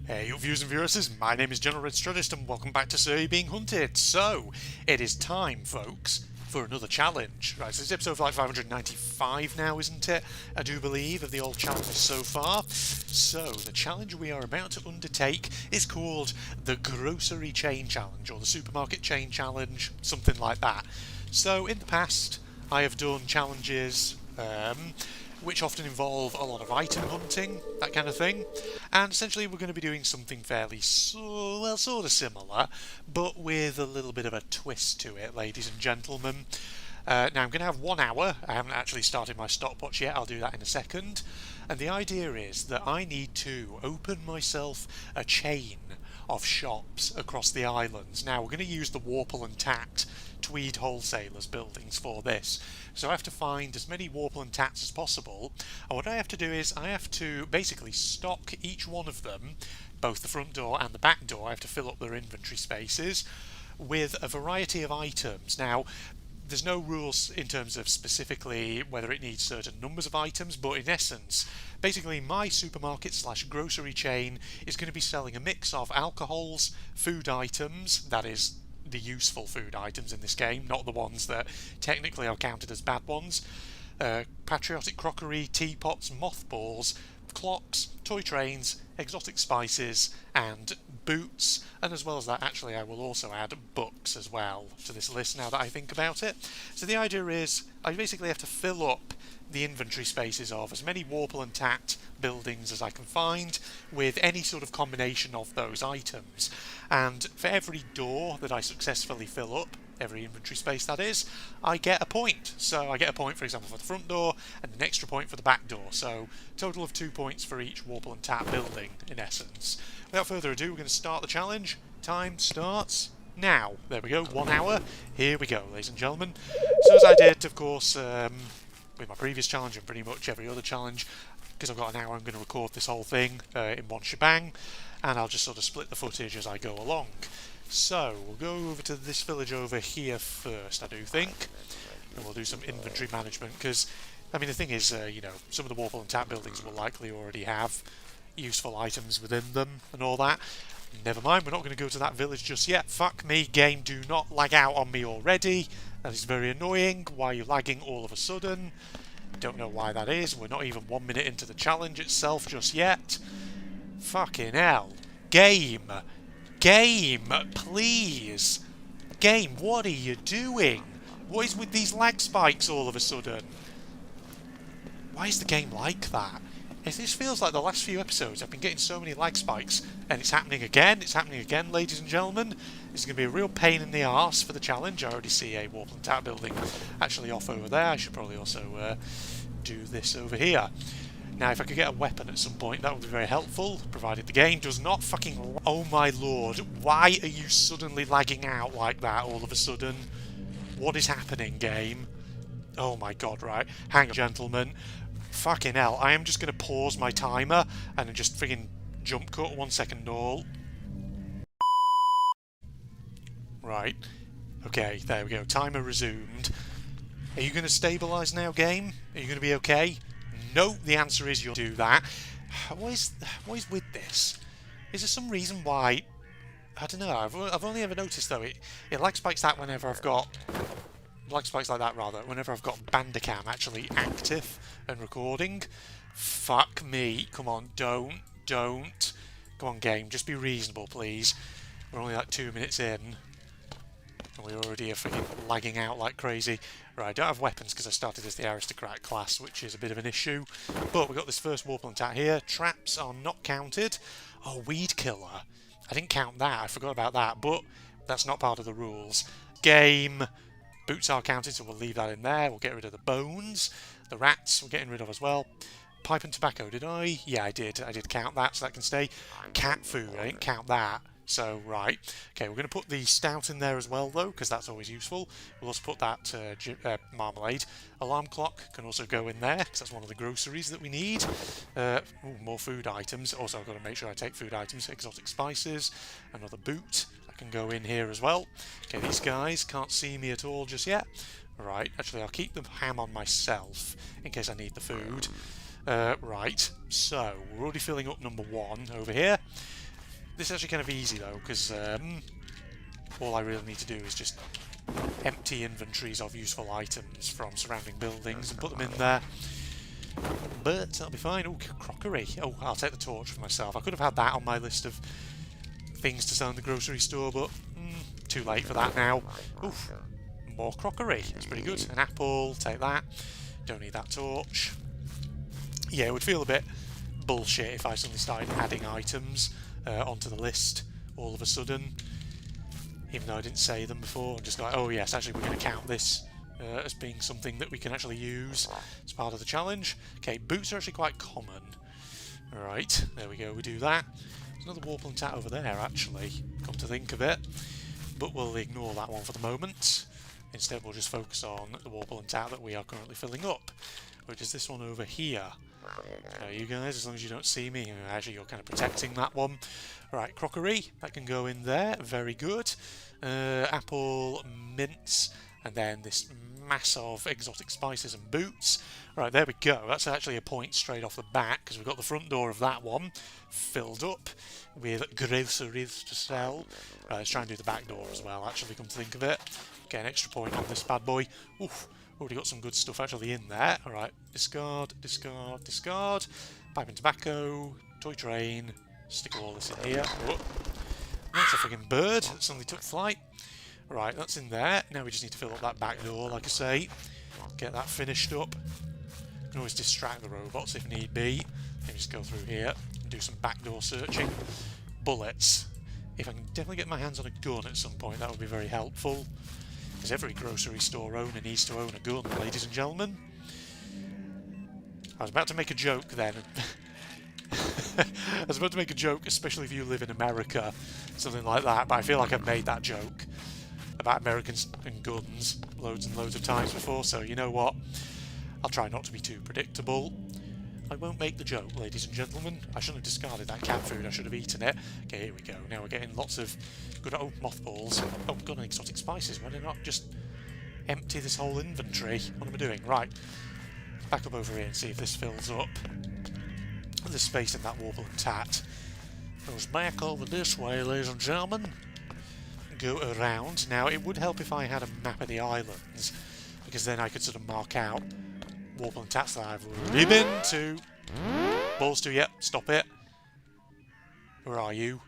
Hey, you viewers and viewers, my name is General Red Strategist and welcome back to Survey Being Hunted. So, it is time, folks, for another challenge. Right, so this is episode like 595 now, isn't it? I do believe, of the old challenges so far. So, the challenge we are about to undertake is called the Grocery Chain Challenge, or the Supermarket Chain Challenge, something like that. So, in the past, I have done challenges which often involve a lot of item hunting, that kind of thing. And essentially we're going to be doing something fairly, sort of similar, but with a little bit of a twist to it, ladies and gentlemen. Now I'm going to have 1 hour. I haven't actually started my stopwatch yet, I'll do that in a second. And the idea is that I need to open myself a chain of shops across the islands. Now we're going to use the Warple and Tact Tweed Wholesalers buildings for this. So I have to find as many Warple and Tacts as possible, and what I have to do is I have to basically stock each one of them, both the front door and the back door. I have to fill up their inventory spaces with a variety of items. Now there's no rules in terms of specifically whether it needs certain numbers of items, but in essence, basically my supermarket slash grocery chain is going to be selling a mix of alcohols, food items, that is the useful food items in this game, not the ones that technically are counted as bad ones, patriotic crockery, teapots, mothballs, clocks, toy trains, exotic spices, and boots. And as well as that, actually, I will also add books as well to this list now that I think about it. So the idea is I basically have to fill up the inventory spaces of as many Warple and Tact buildings as I can find with any sort of combination of those items. And for every door that I successfully fill up, every inventory space that is, I get a point. So I get a point, for example, for the front door and an extra point for the back door. So total of 2 points for each Warple and Tact building, in essence. Without further ado, we're going to start the challenge. Time starts now. There we go, 1 hour. Here we go, ladies and gentlemen. So as I did, of course, with my previous challenge and pretty much every other challenge, because I've got an hour, I'm going to record this whole thing in one shebang, and I'll just sort of split the footage as I go along. So, we'll go over to this village over here first, I do think, and we'll do some inventory management, because, I mean, the thing is, you know, some of the Warple and Tap buildings will likely already have useful items within them and all that. Never mind, we're not going to go to that village just yet. Fuck me, game, do not lag out on me already. That is very annoying. Why are you lagging all of a sudden? Don't know why that is. We're not even 1 minute into the challenge itself just yet. Fucking hell. Game! Game, please! Game, what are you doing? What is with these lag spikes all of a sudden? Why is the game like that? This feels like the last few episodes I've been getting so many lag spikes, and it's happening again, ladies and gentlemen. This is going to be a real pain in the arse for the challenge. I already see a Warple and Tap building actually off over there. I should probably also do this over here. Now, if I could get a weapon at some point, that would be very helpful, provided the game does not fucking... Oh my lord, why are you suddenly lagging out like that all of a sudden? What is happening, game? Oh my god, right. Hang on, gentlemen. Fucking hell, I am just going to pause my timer and just friggin' jump cut 1 second all. Right. Okay, there we go. Timer resumed. Are you going to stabilise now, game? Are you going to be okay? No, the answer is you'll do that. What is with this? Is there some reason why... I don't know, I've only ever noticed though, it lag spikes that whenever I've got... Lag spikes like that rather, whenever I've got Bandicam actually active and recording. Fuck me. Come on, don't. Come on, game, just be reasonable, please. We're only like 2 minutes in. And we already are freaking lagging out like crazy. Right, I don't have weapons because I started as the aristocrat class, which is a bit of an issue. But we've got this first Warple and Tat here. Traps are not counted. Oh, Weed Killer. I didn't count that, I forgot about that, but that's not part of the rules. Game. Boots are counted, so we'll leave that in there. We'll get rid of the bones. The rats we're getting rid of as well. Pipe and tobacco, did I? Yeah, I did. I did count that, so that can stay. Cat food, I didn't count that. So, right. Okay, we're going to put the stout in there as well, though, because that's always useful. We'll also put that marmalade. Alarm clock can also go in there, because that's one of the groceries that we need. More food items. Also, I've got to make sure I take food items. Exotic spices. Another boot. That can go in here as well. Okay, these guys can't see me at all just yet. Right, actually, I'll keep the ham on myself, in case I need the food. Right, so, we're already filling up number 1 over here. This is actually kind of easy though, because all I really need to do is just empty inventories of useful items from surrounding buildings and put them in there. But that'll be fine. Oh, crockery. Oh, I'll take the torch for myself. I could have had that on my list of things to sell in the grocery store, but too late for that now. Oof, more crockery. That's pretty good. An apple, take that. Don't need that torch. Yeah, it would feel a bit bullshit if I suddenly started adding items onto the list all of a sudden, even though I didn't say them before. I'm just like, oh yes, actually we're going to count this as being something that we can actually use as part of the challenge. Okay, boots are actually quite common. Alright, there we go, we do that. There's another Warple and Tat over there actually, come to think of it, but we'll ignore that one for the moment. Instead we'll just focus on the Warple and Tat that we are currently filling up, which is this one over here. You guys, as long as you don't see me, actually you're kind of protecting that one. Right, crockery, that can go in there, very good. Apple, mints, and then this mass of exotic spices and boots. Right, there we go. That's actually a point straight off the bat, because we've got the front door of that one filled up with groceries to sell. Right, let's try and do the back door as well, actually, come to think of it. Get an extra point on this bad boy. Oof, already got some good stuff actually in there. Alright, discard, discard, discard. Pipe and tobacco, toy train. Stick all this in here. Oh, that's a friggin' bird that suddenly took flight. Right, that's in there. Now we just need to fill up that back door, like I say. Get that finished up. Can always distract the robots if need be. Maybe just go through here and do some backdoor searching. Bullets. If I can definitely get my hands on a gun at some point, that would be very helpful. Because every grocery store owner needs to own a gun, ladies and gentlemen. I was about to make a joke then. I was about to make a joke, especially if you live in America, something like that, but I feel like I've made that joke about Americans and guns loads and loads of times before, so you know what? I'll try not to be too predictable. I won't make the joke, ladies and gentlemen. I shouldn't have discarded that cat food, I should have eaten it. Okay, here we go. Now we're getting lots of good old mothballs. Oh, we've got an exotic spices. Why did I not just empty this whole inventory? What am I doing? Right. Back up over here and see if this fills up. There's space in that Warple and Tat. Goes back over this way, ladies and gentlemen. Go around. Now, it would help if I had a map of the islands, because then I could sort of mark out Warple and Tats that I've already been to. Balls to, yep, stop it. Where are you?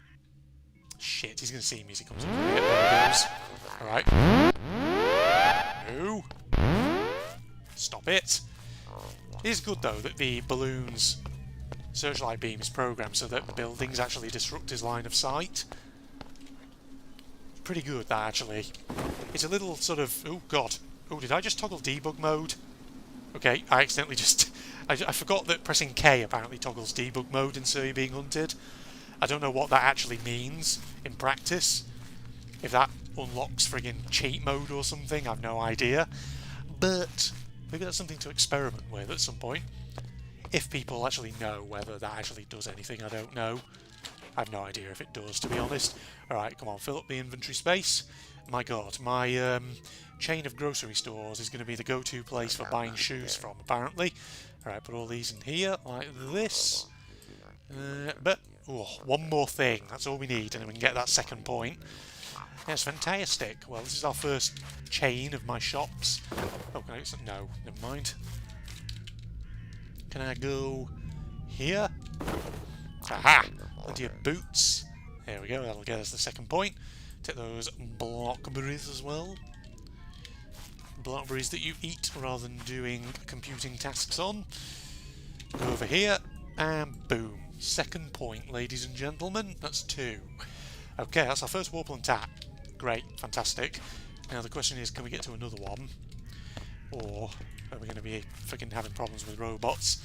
Shit, he's going to see me as he comes over here. There he goes. Alright. No. Stop it. It is good, though, that the balloon's searchlight beam is programmed so that the buildings actually disrupt his line of sight. Pretty good, that, actually. It's a little sort of... Oh, God. Oh, did I just toggle debug mode? Okay, I accidentally just... I forgot that pressing K apparently toggles debug mode in So You're Being Hunted. I don't know what that actually means in practice. If that unlocks friggin' cheat mode or something, I've no idea. But maybe that's something to experiment with at some point. If people actually know whether that actually does anything, I don't know. I have no idea if it does, to be honest. Alright, come on, fill up the inventory space. My god, my chain of grocery stores is going to be the go-to place for buying shoes from, apparently. Alright, put all these in here, like this. But, oh, one more thing, that's all we need, and then we can get that second point. Yes, fantastic. Well, this is our first chain of my shops. Oh, can I... No, never mind. Can I go here? Aha! Plenty of boots. There we go, that'll get us the second point. Take those blockberries as well. Blockberries that you eat rather than doing computing tasks on. Go over here, and boom. Second point, ladies and gentlemen. That's 2. Okay, that's our first Warple and Tat. Great, fantastic. Now the question is, can we get to another one? Or are we going to be freaking having problems with robots?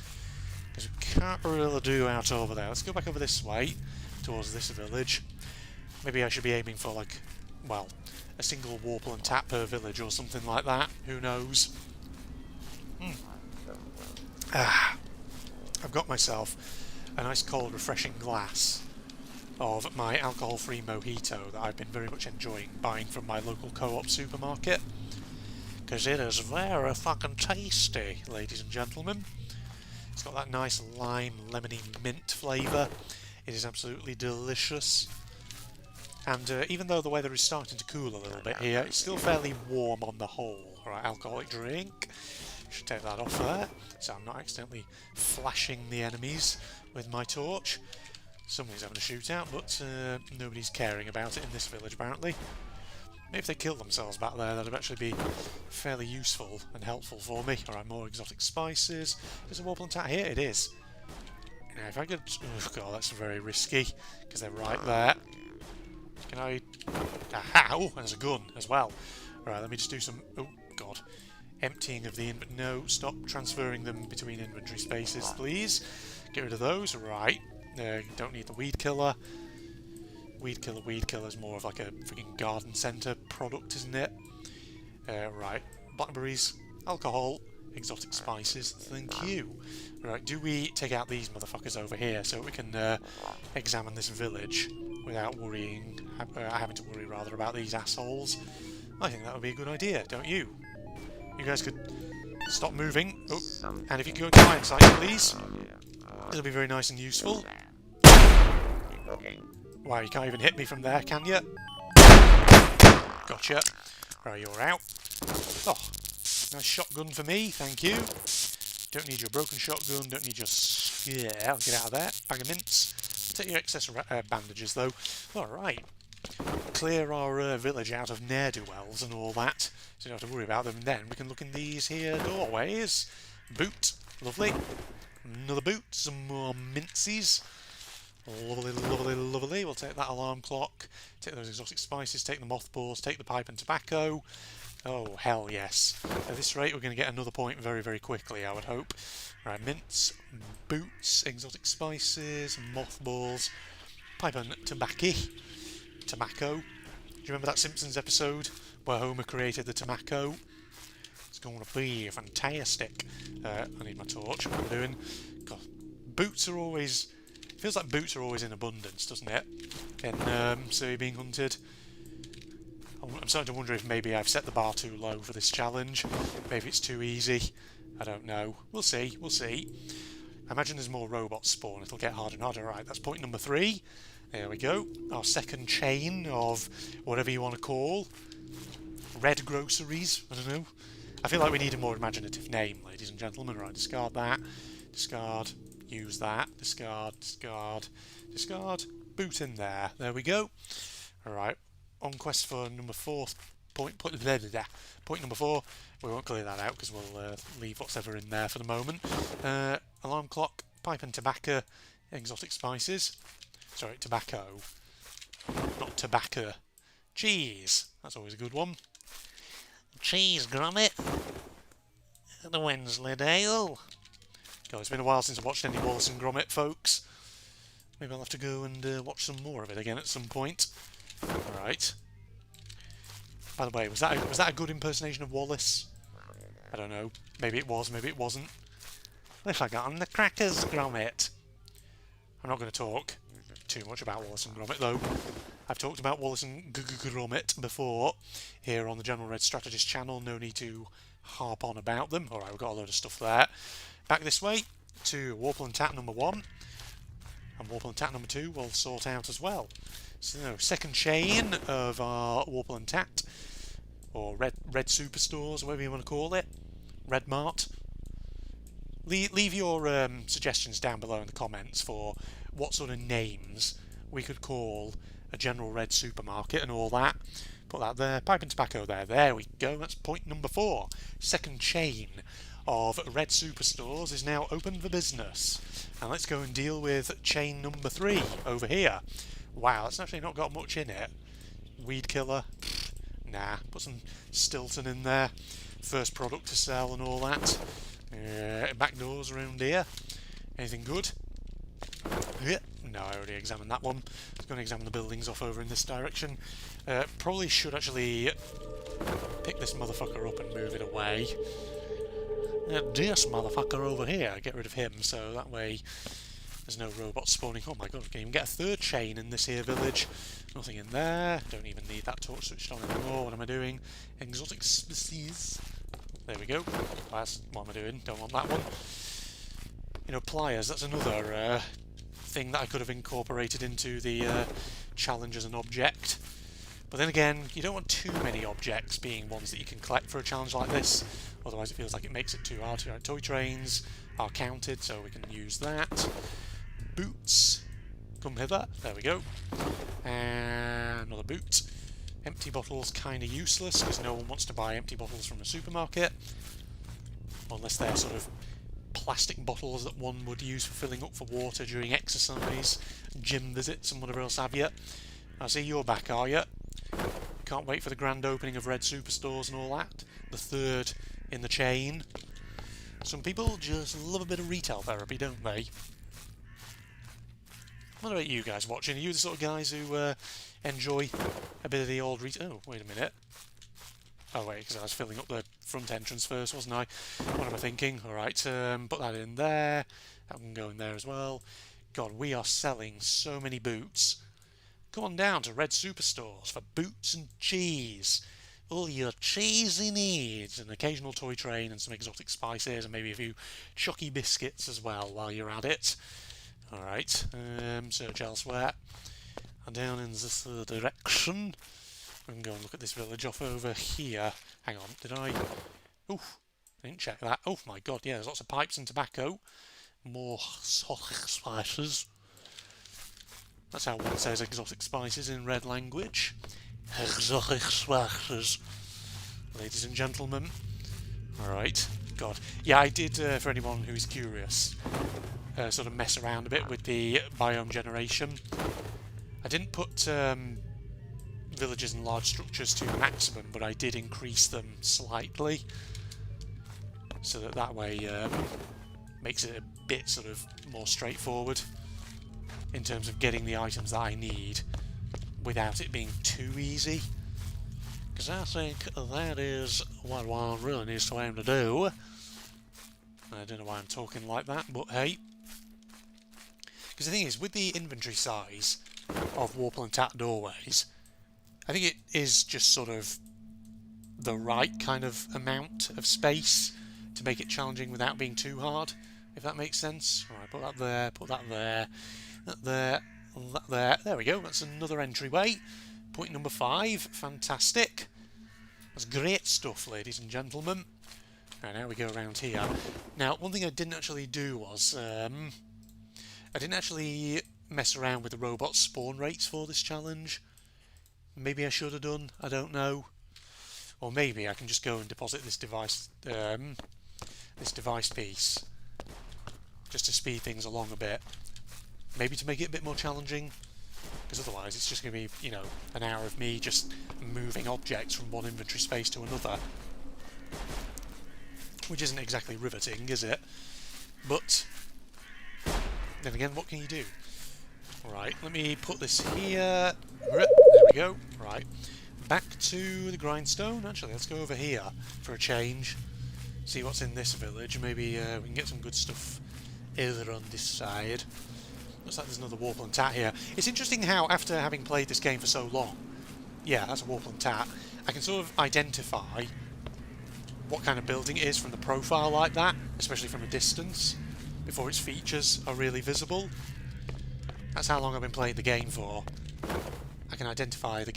Because we can't really do out over there. Let's go back over this way, towards this village. Maybe I should be aiming for, like, well, a single Warple and Tat per village or something like that. Who knows? I've got myself a nice cold refreshing glass of my alcohol-free mojito that I've been very much enjoying buying from my local co-op supermarket. Because it is very fucking tasty, ladies and gentlemen. It's got that nice lime, lemony mint flavour. It is absolutely delicious. And even though the weather is starting to cool a little bit here, it's still fairly warm on the whole. Alright, alcoholic drink. Should take that off there, so I'm not accidentally flashing the enemies with my torch. Somebody's having a shootout, but nobody's caring about it in this village, apparently. Maybe if they kill themselves back there, that'd actually be fairly useful and helpful for me. Alright, more exotic spices. There's a Warple and Tat here? It is. Now, if I could... Oh, God, that's very risky, because they're right there. Can I... Aha! Oh, there's a gun as well. Right, let me just do some... Oh, God. Emptying of the inventory. No, stop transferring them between inventory spaces, please. Get rid of those. Right. Don't need the weed killer. Weed killer is more of like a freaking garden centre product, isn't it? Right. Blackberries, alcohol, exotic spices. Thank you. Right. Do we take out these motherfuckers over here so we can examine this village without worrying, having to worry rather about these assholes? I think that would be a good idea, don't you? You guys could stop moving. Oh, and if you could go to iron sight, please. It'll be very nice and useful. Wow, you can't even hit me from there, can you? Gotcha. Right, you're out. Oh, nice shotgun for me, thank you. Don't need your broken shotgun, don't need your... Yeah, I'll get out of there. Bag of mints. Take your excess bandages, though. Alright. Clear our village out of ne'er-do-wells and all that, so you don't have to worry about them. Then we can look in these here doorways. Boot, lovely. Another boot, some more minces. Lovely, lovely, lovely. We'll take that alarm clock, take those exotic spices, take the mothballs, take the pipe and tobacco. Oh, hell yes. At this rate, we're going to get another point very, very quickly, I would hope. Right, mints, boots, exotic spices, mothballs, pipe and tobacco. Tobacco. Do you remember that Simpsons episode where Homer created the tobacco? It's going to be fantastic. I need my torch. What am I doing? God, boots are always... Feels like boots are always in abundance, doesn't it? In Surrey being hunted. I'm starting to wonder if maybe I've set the bar too low for this challenge. Maybe it's too easy. I don't know. We'll see. We'll see. I imagine there's more robots spawn. It'll get harder and harder. Right, that's point number 3. There we go. Our second chain of whatever you want to call. Red groceries. I don't know. I feel like we need a more imaginative name, ladies and gentlemen. Right, discard that. Discard. Use that. Discard. Discard. Discard. Boot in there. There we go. Alright. On quest for number 4. Point number 4. We won't clear that out because we'll leave what's ever in there for the moment. Alarm clock. Pipe and tobacco. Exotic spices. Sorry, tobacco. Not tobacco. Cheese. That's always a good one. Cheese grommet. The Wensleydale. God, it's been a while since I watched any Wallace and Gromit, folks. Maybe I'll have to go and watch some more of it again at some point. Alright. By the way, was that a good impersonation of Wallace? I don't know. Maybe it was, maybe it wasn't. If I got on the crackers, Gromit. I'm not going to talk too much about Wallace and Gromit, though. I've talked about Wallace and Gromit before here on the General Red Strategist channel. No need to harp on about them. Alright, we've got a load of stuff there. Back this way to Warple and Tat number 1. And Warple and Tat number 2 we'll sort out as well. So, second chain of our Warple and Tat. Or Red Superstores, whatever you want to call it. Red Mart. Leave your suggestions down below in the comments for what sort of names we could call a general red supermarket and all that. Put that there. Pipe and tobacco there. There we go. That's point number 4. Second chain of red superstores is now open for business. And let's go and deal with chain number 3 over here. Wow, that's actually not got much in it. Weed killer. Nah. Put some Stilton in there. First product to sell and all that. Back doors around here. Anything good? No, I already examined that one. Let's go and examine the buildings off over in this direction. Probably should actually pick this motherfucker up and move it away. This motherfucker over here. Get rid of him so that way there's no robots spawning. Oh my god, we can even get a third chain in this here village. Nothing in there. Don't even need that torch switched on anymore. What am I doing? Exotic species. There we go. That's what am I doing? Don't want that one. You know, pliers, that's another thing that I could have incorporated into the challenge as an object. But then again, you don't want too many objects being ones that you can collect for a challenge like this, otherwise it feels like it makes it too hard. Right, toy trains are counted, so we can use that. Boots, come hither, there we go. And another boot. Empty bottles, kind of useless, because no one wants to buy empty bottles from a supermarket. Unless they're sort of plastic bottles that one would use for filling up for water during exercise, gym visits and whatever else have you. I see you're back, are you? Can't wait for the grand opening of Red Superstores and all that. The third in the chain. Some people just love a bit of retail therapy, don't they? What about you guys watching? Are you the sort of guys who enjoy a bit of the old retail? Oh, wait a minute. Oh wait, because I was filling up the front entrance first, wasn't I? What am I thinking? Alright, put that in there. That can go in there as well. God, we are selling so many boots. Come on down to Red Superstores for boots and cheese. All your cheesy needs. An occasional toy train and some exotic spices and maybe a few chocky biscuits as well while you're at it. Alright, search elsewhere. And down in this direction. We can go and look at this village off over here. Hang on, did I... Oof, I didn't check that. Oh my god, yeah, there's lots of pipes and tobacco. More exotic spices. That's how one says exotic spices in red language. Exotic spices. Ladies and gentlemen. Alright, god. Yeah, I did, for anyone who is curious, sort of mess around a bit with the biome generation. I didn't put villages and large structures to maximum, but I did increase them slightly, so that way makes it a bit sort of more straightforward in terms of getting the items that I need without it being too easy, because I think that is what one really needs to aim to do. I don't know why I'm talking like that, but hey. Because the thing is, with the inventory size of Warple and Tat doorways, I think it is just sort of the right kind of amount of space to make it challenging without being too hard, if that makes sense. Alright, put that there, put that there, that there, that there. There we go, that's another entryway. Point number 5, fantastic. That's great stuff, ladies and gentlemen. Right, now we go around here. Now, one thing I didn't actually do was, I didn't actually mess around with the robot spawn rates for this challenge. Maybe I should have done, I don't know. Or maybe I can just go and deposit this device piece, just to speed things along a bit. Maybe to make it a bit more challenging, because otherwise it's just going to be, you know, an hour of me just moving objects from one inventory space to another. Which isn't exactly riveting, is it? But then again, what can you do? Right, let me put this here. There we go. Right, back to the grindstone. Actually, let's go over here for a change. See what's in this village. Maybe we can get some good stuff over on this side. Looks like there's another Warple and Tat here. It's interesting how, after having played this game for so long, yeah, that's a Warple and Tat, I can sort of identify what kind of building it is from the profile like that, especially from a distance, before its features are really visible. That's how long I've been playing the game for. I can identify the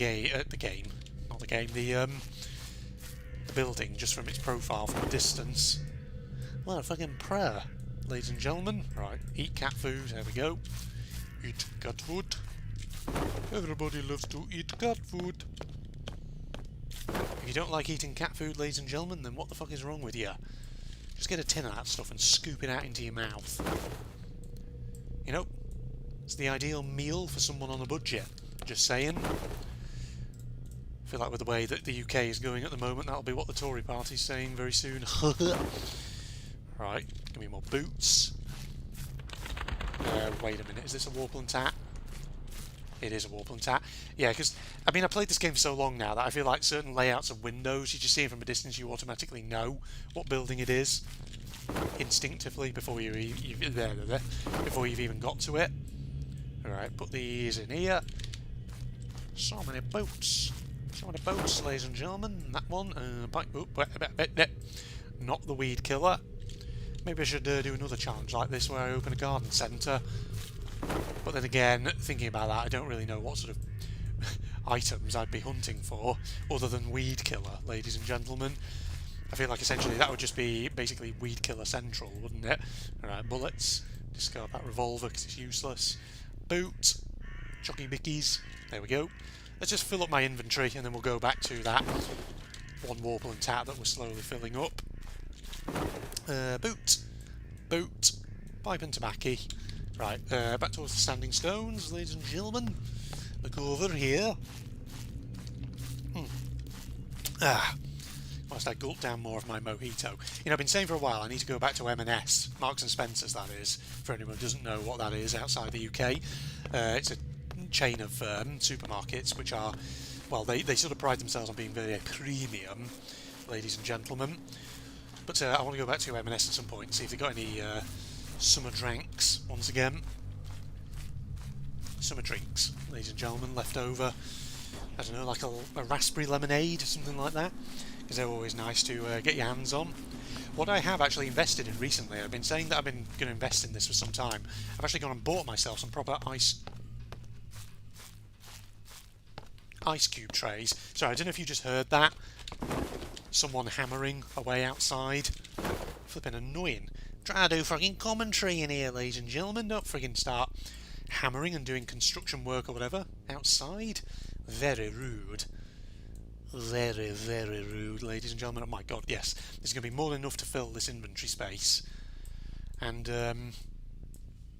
building just from its profile from a distance. What a fucking prayer, ladies and gentlemen. Right, eat cat food, there we go. Eat cat food. Everybody loves to eat cat food. If you don't like eating cat food, ladies and gentlemen, then what the fuck is wrong with you? Just get a tin of that stuff and scoop it out into your mouth. You know, it's the ideal meal for someone on a budget. Just saying. I feel like with the way that the UK is going at the moment, that'll be what the Tory party's saying very soon. Right, give me more boots. Wait a minute, is this a Warple and Tat? It is a Warple and Tat. Yeah, because, I mean, I played this game for so long now that I feel like certain layouts of windows, you just see it from a distance, you automatically know what building it is. Instinctively, before you've even got to it. Alright, put these in here. So many boats. So many boats, ladies and gentlemen. That one. Not the weed killer. Maybe I should do another challenge like this where I open a garden centre But then again, thinking about that, I don't really know what sort of items I'd be hunting for, other than Weed Killer, ladies and gentlemen. I feel like essentially that would just be basically Weed Killer Central, wouldn't it? Alright, bullets. Discard that revolver because it's useless. Boot. Jockey Bickies. There we go. Let's just fill up my inventory and then we'll go back to that one Warple and Tat that we're slowly filling up. Boot. Boot. Pipe and tobacco. Right, back towards the standing stones, ladies and gentlemen. Look over here. Whilst I gulp down more of my mojito. You know, I've been saying for a while I need to go back to M&S, Marks and Spencer's that is, for anyone who doesn't know what that is outside the UK. It's a chain of supermarkets which are, well, they sort of pride themselves on being very premium, ladies and gentlemen. But I want to go back to M&S at some point and see if they've got any summer drinks, once again. Summer drinks, ladies and gentlemen, left over. I don't know, like a raspberry lemonade, something like that, because they're always nice to get your hands on. What I have actually invested in recently, I've been saying that I've been going to invest in this for some time. I've actually gone and bought myself some proper ice cube trays. Sorry, I don't know if you just heard that. Someone hammering away outside. Flipping annoying. Try to do friggin' commentary in here, ladies and gentlemen. Don't friggin' start hammering and doing construction work or whatever outside. Very rude. Very, very rude, ladies and gentlemen. Oh my god, yes. There's going to be more than enough to fill this inventory space. And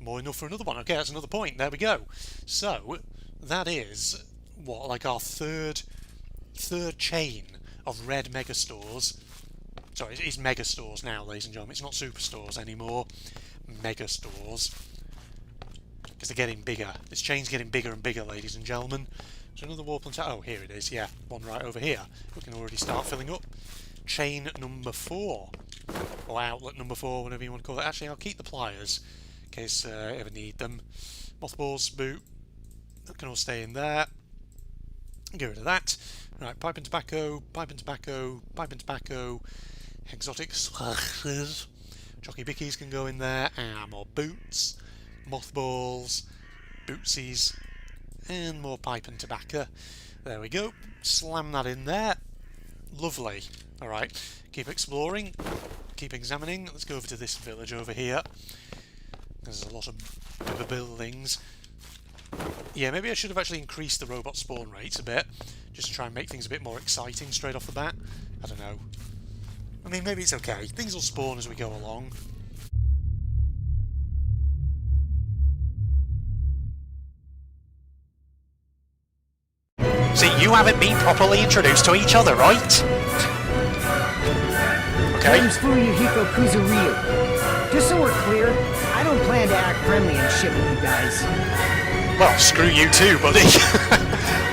more enough for another one. Okay, that's another point. There we go. So, that is, what, like our third chain of Red Megastores. Sorry, it is Megastores now, ladies and gentlemen. It's not Superstores anymore. Megastores. Because they're getting bigger. This chain's getting bigger and bigger, ladies and gentlemen. So another Warple and Tat. Oh, here it is, yeah. One right over here. We can already start filling up. Chain number 4. Or outlet number 4, whatever you want to call it. Actually, I'll keep the pliers in case I ever need them. Mothballs, boot. That can all stay in there. Get rid of that. Right, pipe and tobacco, pipe and tobacco, pipe and tobacco. Exotic slashes. Jockey Bickies can go in there. And more boots. Mothballs. Bootsies. And more pipe and tobacco. There we go. Slam that in there. Lovely. Alright. Keep exploring. Keep examining. Let's go over to this village over here. There's a lot of buildings. Yeah, maybe I should have actually increased the robot spawn rates a bit. Just to try and make things a bit more exciting straight off the bat. I don't know. I mean, maybe it's okay. Things will spawn as we go along. See, you haven't been properly introduced to each other, right? Okay. Name's Fuyuhiko Kuzuryu. Just so we're clear, I don't plan to act friendly and shit with you guys. Well, screw you too, buddy.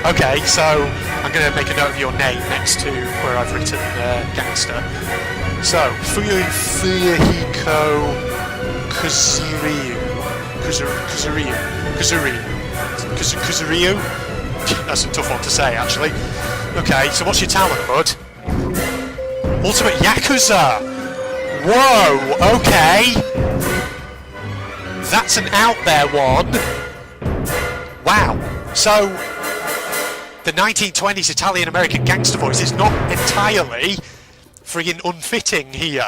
Okay, so I'm going to make a note of your name next to where I've written gangster. So, Fuyuhiko Kuzuryu. Kuzuryu? That's a tough one to say, actually. Okay, so what's your talent, bud? Ultimate Yakuza! Whoa, okay! That's an out there one. Wow. So, the 1920s Italian-American gangster voice is not entirely friggin' unfitting here.